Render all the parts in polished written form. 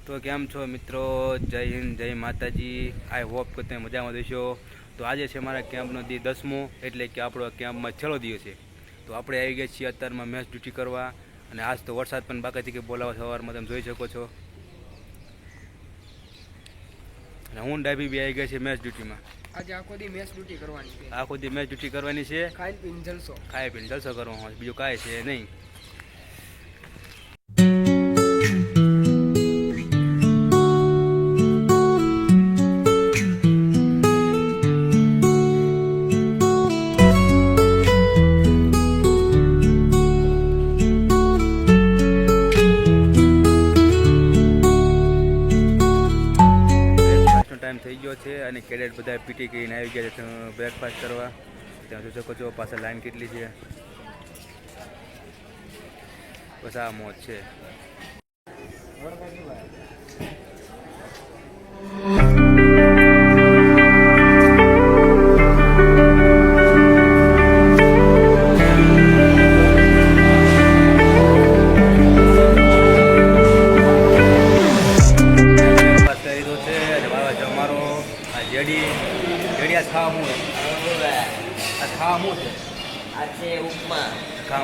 તો કેમ છો મિત્રો? જય હિન્દ, જય માતાજી. આઈ હોપ કે તમે મજામાં રહેશો. તો આજે છે મારા કેમ્પનો દી 10મો, એટલે કે આપણો કેમ્પમાં છેલ્લો દિવસ છે. તો આપણે આવી ગયા છીએ અત્યારમાં મેચ ડ્યુટી કરવા, અને આજ તો વરસાદ પણ બાકી કે બોલાવો સવારમાં તમે જોઈ શકો છો. અને હું ડાબી બી આવી ગયા છે મેચ ડ્યુટીમાં. આજે આખો દી મેચ ડ્યુટી કરવાની છે. આખો દી મેચ ડ્યુટી કરવાની છે. ખાઈ પીને જલસો કરવાનો હોય, બીજું કાંઈ છે નહીં. ટાઈમ થઈ ગયો છે અને કેડેટ બધા પીટી કરીને આવી ગયા છે બ્રેકફાસ્ટ કરવા. ત્યાં જોઈ શકો છો પાછળ લાઈન કેટલી છે. બસ આ મોજ છે.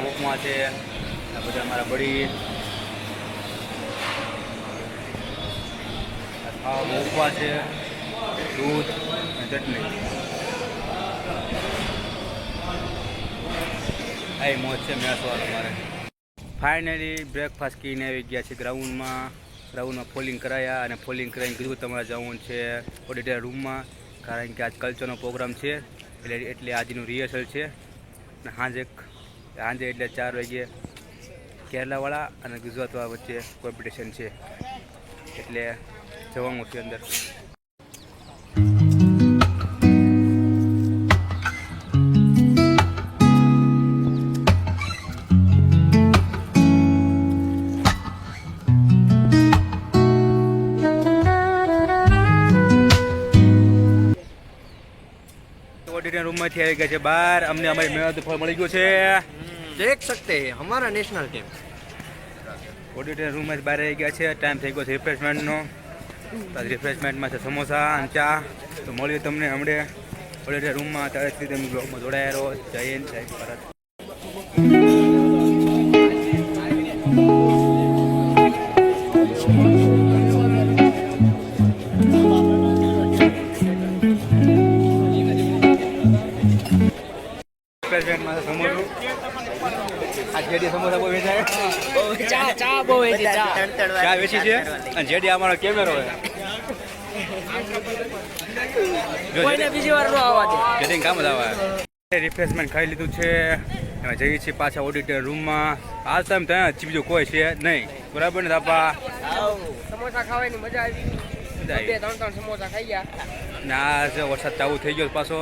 ઉપમા છે, આ બધા મારા બળી ઉપમા છે, દૂધ અને ચટણી. આ મોજ છે મેસવાળો મારે. ફાઇનલી બ્રેકફાસ્ટ કરીને આવી ગયા છે ગ્રાઉન્ડમાં ફોલિંગ કરાયા, અને ફોલિંગ કરાવીને કીધું તમારે જવું છે ઓડિટર રૂમમાં, કારણ કે આજ કલ્ચરનો પ્રોગ્રામ છે, એટલે આજનું રિહર્સલ છે. અને સાંજે એટલે 4 વાગ્યે કેરલાવાળા અને ગુજરાતવાળા વચ્ચે કોમ્પિટિશન છે, એટલે જવાનું છે અંદર. ઓડિટર રૂમમાંથી આવી ગયા છે બહાર. અમને અમારી મહેનત ફળ મળી ગયું છે. देख सकते हैं हमारा नेशनल टीम. ઓડિટર રૂમમાંથી બહાર આવી ગયા છે. ટાઈમ થઈ ગયો છે રિફ્રેશમેન્ટનો. રિફ્રેશમેન્ટમાં છે સમોસા અને ચા. તો મળીએ તમને હમણાં ઓડિટર રૂમમાં. ત્યારે સુધી તમે બ્લોગમાં જોડાયા રહો. જય હિન્દ, જય ભારત. સમોસા બહુ વેચાય, ચા બહુ વેચી ચા વેચી છે. અને જેડી અમારો કેમેરો હોય, કોઈને બીજી વાર નો આવવા દે, જેડી કામ જ આવે. રિફ્રેશમેન્ટ ખાઈ લીધું છે. એમાં જઈએ છીએ પાછા ઓડિટર રૂમમાં. આ ટાઈમ ત્યાં બીજું કોઈ છે નહીં, બરાબર ને તાપા? સમોસા ખાવાની મજા આવી. 2-3 સમોસા ખાઈ ગયા. ના વરસાદ ચાલુ થઈ ગયો પાછો.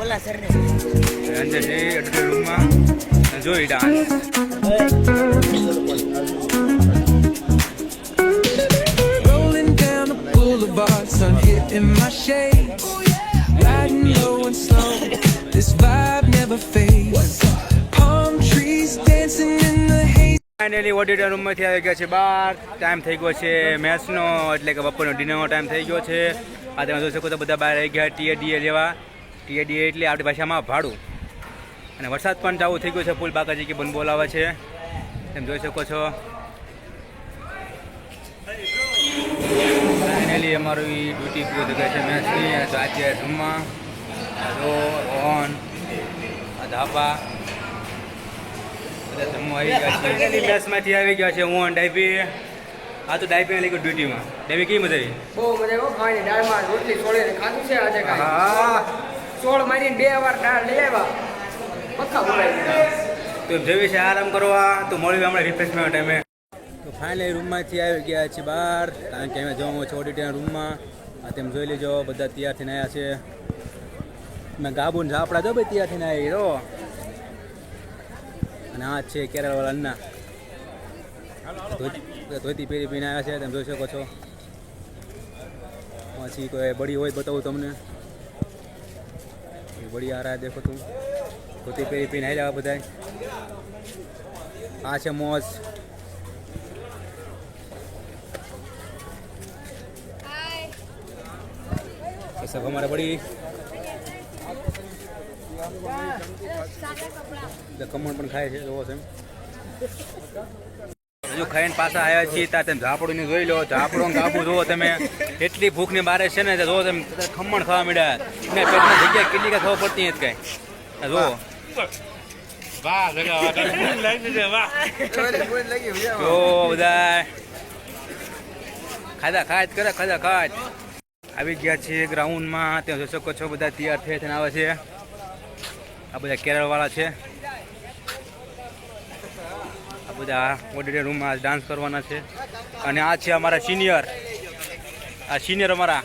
ઓલા સર ને અંદર જઈ ઓડિટર રૂમમાં જોઈ dance. Rolling down the boulevard, sun hitting my shades, riding low and slow, this vibe never fades, palm trees dancing in the haze. Finally auditor રૂમમાંથી આવી ગયા છે બહાર. ટાઈમ થઈ ગયો છે મેચનો, એટલે કે બપોરનો ડિનરનો ટાઈમ થઈ ગયો છે. આ તમે જોઈ શકો તો બધા બહાર આવી ગયા ટીએડીએ લેવા. ટીએડીએ એટલે આપણી ભાષામાં ભાડું. અને વરસાદ પણ ચાલુ થઈ ગયો છે. ફૂલ બાકાજી કે બંધ બોલાવે છે, તમે જોઈ શકો છો. ફાઇનલી અમારી ડ્યુટી પૂરી થઈ ગઈ છે મેચની. તો આજે જમવા ઓન આ ધાબા બધા જમવા આવી ગયા છે. મેચમાંથી આવી ગયા છે હું ડાયપી. આ તો ડાયપી લઈ ગયો ડ્યુટીમાં. ડાયપી કેવી મજા આવી? બહુ મજા આવી ખાવાની. દાળમાં રોટલી છોડીને ખાધું છે આજે. હા, 16 મારીને 2 વાર દાળ લઈ આવ્યા. પક્કા બોલાવી દીધા. તો જેવી છે આરામ કરવા. તો મળ્યું હમણાં રિફ્રેશમેન્ટ ટાઈમે. તો ફાઇનલી રૂમમાંથી આવી ગયા છે બહાર, કારણ કે અમે જવાનું છે ઓડિટરના રૂમમાં. આ તેમ જોઈ લેજો બધા તૈયાર થઈને આવ્યા છે. મેં ગાબુન ઝાપડા જો ભાઈ તૈયાર થઈને આવી રહો. અને આ છે કેરળવાળા અન્ના, ધોતી પહેરી પીને આવ્યા છે, તમે જોઈ શકો છો. પછી કોઈ બળી હોય બતાવું તમને. बड़ी आ रहा है, देखो तुम धोती पे पहनाई जाओ बधाई। आ मौज सब हमारा बड़ी ખમણ પણ ખાય છે જોવો છે હજુ ખાઈને પાછા આવ્યા છીએ ત્યાં તમે ઝાપડીને જોઈ લો ઝાપડો ગાબુ જોવો તમે એટલી ભૂખની બારે છે ને જોવો તમે ખમણ ખાવા મળ્યા ને પેટની જગ્યા કેટલી કાંઈ ખબર પડતી નથી કાંઈ જોવો જો બધા ખાધા ખાય આવી ગયા છે ગ્રાઉન્ડમાં ત્યાં જોઈ શકો છો બધા તૈયાર થઈને આવે છે આ બધા કેરળવાળા છે આ બધા ઓડિટોરિયમ રૂમમાં ડાન્સ કરવાના છે અને આ છે અમારા સિનિયર અમારા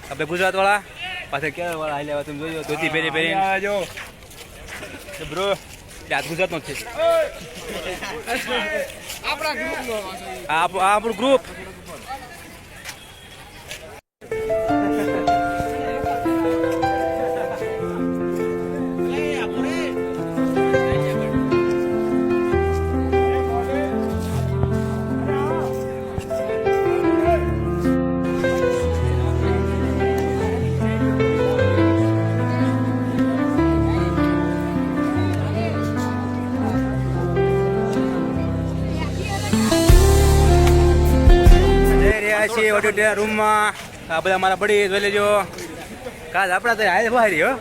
આપણે ગુજરાતવાળા પાછા કેરળવાળા હાલ્યા તમે જોયો ધોતી પહેરી બ્રો આ ગુજરાતનો જ છે આપણું ગ્રુપ ઓડિટોરિયમ રૂમમાં આ બધા મારા બડી જોઈ લેજો કાજ આપણા તો હાલ બહાર હો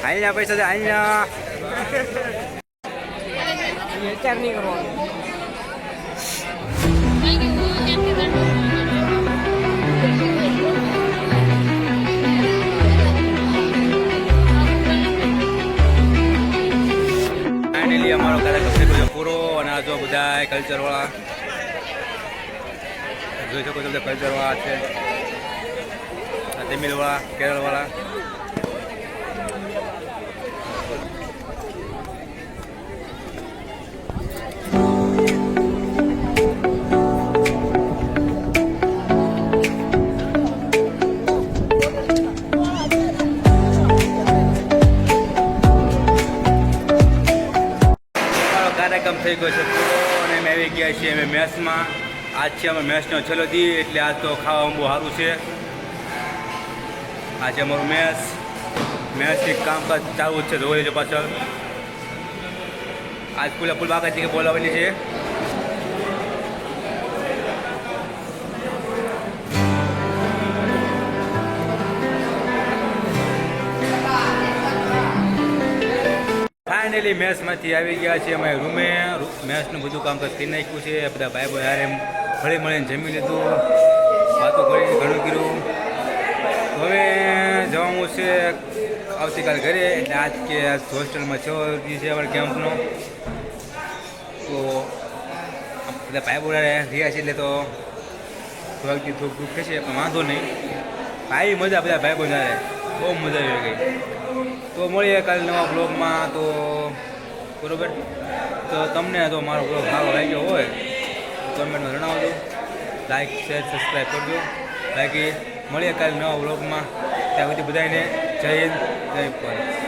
આઈના પૈસા આઈના વિચાર નહીં કરવાનો ફાઇનલી અમારો કાર્યક્રમ પૂરો અને આ જો બધા કલ્ચરવાળા જોઈ શકો છો બધા કલ્ચરવાળા છે તમિલવાળા કેરળવાળા કાર્યક્રમ થઈ ગયો છે પૂરો અને અમે આવી ગયા છીએ અમે મેચમાં આજ છે અમે મેચનો છેલ્લો દી એટલે આજ તો ખાવામાં બહુ સારું છે આજે અમારું મેચથી કામકાજ ચાલુ જ છે જોઈ લેજો પાછળ આજ ફૂલ બાકાજી બોલાવેલી છે ફાઇનલી મેચમાંથી આવી ગયા છે અમે રૂમે મેચનું બધું કામકાજ કરી નાખ્યું છે બધા ભાઈ ભાઈ યારે હળી મળીને જમી લીધું વાતો કરી ઘણું કર્યું હવે જવાનું છે આવતીકાલ ઘરે એટલે આજ કે હોસ્ટેલમાં 6 દિવસ છે અમારા કેમ્પનો તો બધા ભાઈ બોલા રહ્યા છે એટલે તો થોડુંક દુઃખ થશે પણ વાંધો નહીં ભાઈ મજા બધા ભાઈ બોલા બહુ મજા આવી ગઈ તો મળીએ કાલે નવા બ્લોગમાં તો બરાબર તો તમને તો મારો બ્લોગ સારો લાગ્યો હોય તો કમેન્ટમાં જણાવજો લાઈક શેર સબસ્ક્રાઈબ કરજો બાકી મળીએ કાલે નવા બ્લોગમાં ત્યાં સુધી બધાને જય હિન્દ જય ભારત.